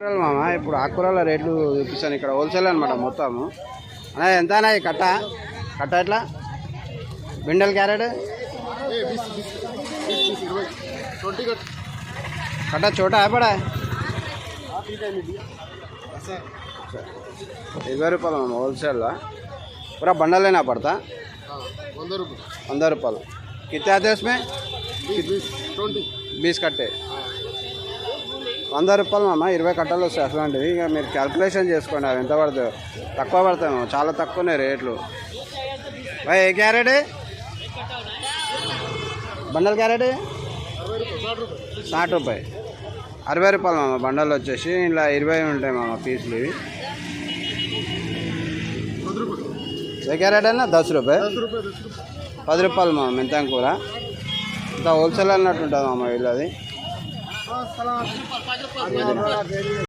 మామ ఇప్పుడు ఆకుకూరల రేట్లు చూపిస్తాను ఇక్కడ హోల్సేల్ అనమాట మొత్తము అన్నా ఎంత అన్నా ఈ కట్ట కట్ట ఎట్లా బిండల్ క్యారెట్ కట్ట చోట పడా 20 रुपये मामा होलसेल पूरा बंडल लेना पड़ता 100 रुपये कितने आते हैं उसमें 20 कट्टे 100 रुपये मामा 20 కట్టలు వస్తాయి అట్లాంటివి ఇక మీరు క్యాల్కులేషన్ చేసుకోండి అవి ఎంత పడుతుందో తక్కువ పడతాయి మామ చాలా తక్కువనే రేట్లు भाई ఏ క్యారెట్ బండల్ క్యారెట్ 60 रुपये 60 रुपये మామ బండల్ వచ్చేసి ఇలా 20 ఉంటాయి మామ పీసులు ఇవి ఏ క్యారెట్ అయినా 10 रुपये 10 रुपये మామ మెంతం కూర ఇంత హోల్సేల్ అన్నట్టు ఉంటుంది మామ వీళ్ళది